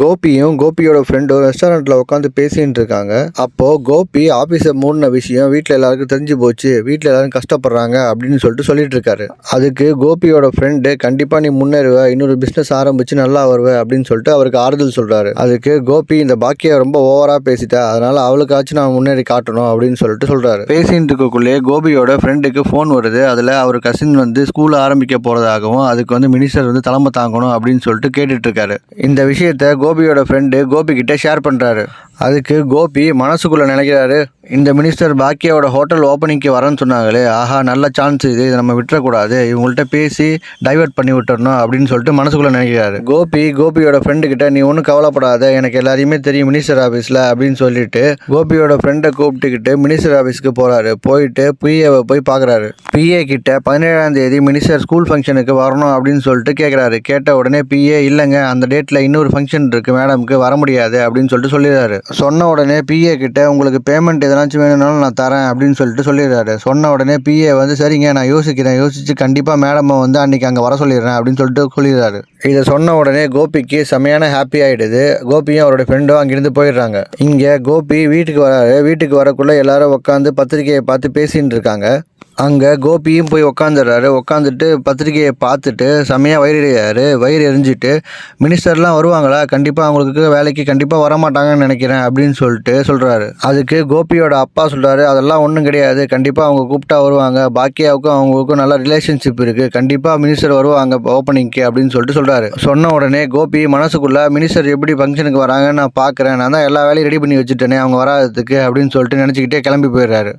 கோபியும் கோபியோட ஃப்ரெண்டும் ரெஸ்டாரண்ட்ல உட்காந்து பேசிட்டு இருக்காங்க. அப்போ கோபி ஆபீஸை மூடின விஷயம் வீட்டில் எல்லாருக்கும் தெரிஞ்சு போச்சு, வீட்டில் எல்லாரும் கஷ்டப்படுறாங்க அப்படின்னு சொல்லிட்டு இருக்காரு. அதுக்கு கோபியோட ஃப்ரெண்டு கண்டிப்பா நீ முன்னேறுவ, இன்னொரு பிசினஸ் ஆரம்பிச்சு நல்லா வருவ அப்படின்னு சொல்லிட்டு அவருக்கு ஆறுதல் சொல்றாரு. அதுக்கு கோபி இந்த பாக்கியா ரொம்ப ஓவரா பேசிட்டா, அதனால அவளுக்காச்சும் நான் முன்னேறி காட்டணும் அப்படின்னு சொல்றாரு. பேசிட்டு இருக்கக்குள்ளே கோபியோட ஃப்ரெண்டுக்கு ஃபோன் வருது. அதுல அவர் கசின் ஸ்கூல் ஆரம்பிக்க போறதாகவும் அதுக்கு மினிஸ்டர் தலைமை தாங்கணும் அப்படின்னு சொல்லிட்டு கேட்டுட்டு இருக்காரு. இந்த விஷயத்த கோபியோட ஃப்ரெண்டு கோபி கிட்ட ஷேர் பண்றாரு. அதுக்கு கோபி மனசுக்குள்ள நினைக்கிறாரு, இந்த மினிஸ்டர் பாக்கியாவோட ஹோட்டல் ஓப்பனிங்க்கு வரேன்னு சொன்னாங்களே, ஆஹா நல்ல சான்ஸ் இது, இதை நம்ம விட்டுறக்கூடாது, இவங்கள்ட்ட பேசி டைவர்ட் பண்ணி விட்டுறணும் அப்படின்னு சொல்லிட்டு மனசுக்குள்ள நினைக்கிறாரு. கோபியோட ஃப்ரெண்டு கிட்ட நீ ஒன்றும் கவலைப்படாத, எனக்கு எல்லாரையுமே தெரியும் மினிஸ்டர் ஆஃபீஸில் அப்படின்னு சொல்லிட்டு கோபியோட ஃப்ரெண்டை கூப்பிட்டுக்கிட்டு மினிஸ்டர் ஆஃபீஸ்க்கு போறாரு. போயிட்டு பிஏவை போய் பார்க்குறாரு. பிஏ கிட்ட 17ஆம் தேதி மினிஸ்டர் ஸ்கூல் ஃபங்க்ஷனுக்கு வரணும் அப்படின்னு சொல்லிட்டு கேட்குறாரு. கேட்ட உடனே பிஏ இல்லைங்க, அந்த டேட்டில் இன்னொரு ஃபங்க்ஷன் இருக்கு மேடம்க்கு, வர முடியாது அப்படின்னு சொல்லிடுறாரு. சொன்ன உடனே பிஏ கிட்ட உங்களுக்கு பேமெண்ட் எதனாச்சும் வேணும்னாலும் நான் தரேன் அப்படின்னு சொல்லிடுறாரு. சொன்ன உடனே பிஏ சரிங்க நான் யோசிச்சு கண்டிப்பா மேடம் அன்னைக்கு அங்கே வர சொல்லிடுறேன் அப்படின்னு சொல்லிடுறாரு. இதை சொன்ன உடனே கோபிக்கு செமையான ஹாப்பி ஆயிடுது. கோபியும் அவரோட ஃப்ரெண்டும் அங்கிருந்து போயிடுறாங்க. இங்க கோபி வீட்டுக்கு வராரு. வீட்டுக்கு வரக்குள்ள எல்லாரும் உட்காந்து பத்திரிகையை பார்த்து பேசிட்டு இருக்காங்க. அங்கே கோபியும் போய் உக்காந்துடுறாரு. உட்காந்துட்டு பத்திரிகையை பார்த்துட்டு செம்மையாக வயிறு எரிஞ்சிட்டு மினிஸ்டர்லாம் வருவாங்களா, கண்டிப்பாக அவங்களுக்கு வேலைக்கு கண்டிப்பாக வரமாட்டாங்கன்னு நினைக்கிறேன் அப்படின்னு சொல்கிறாரு. அதுக்கு கோபியோட அப்பா சொல்கிறாரு, அதெல்லாம் ஒன்றும் கிடையாது, கண்டிப்பாக அவங்க கூப்பிட்டா வருவாங்க, பாக்கியாவுக்கும் அவங்களுக்கும் நல்ல ரிலேஷன்ஷிப் இருக்குது, கண்டிப்பாக மினிஸ்டர் வருவாங்க ஓப்பனிங்க்கு அப்படின்னு சொல்கிறாரு. சொன்ன உடனே கோபி மனசுக்குள்ளே மினிஸ்டர் எப்படி ஃபங்க்ஷனுக்கு வராங்கன்னு நான் பார்க்குறேன், நான் தான் எல்லா வேலையும் ரெடி பண்ணி வச்சுட்டேனே அவங்க வராததுக்கு அப்படின்னு நினச்சிக்கிட்டே கிளம்பி போயிடுறாரு.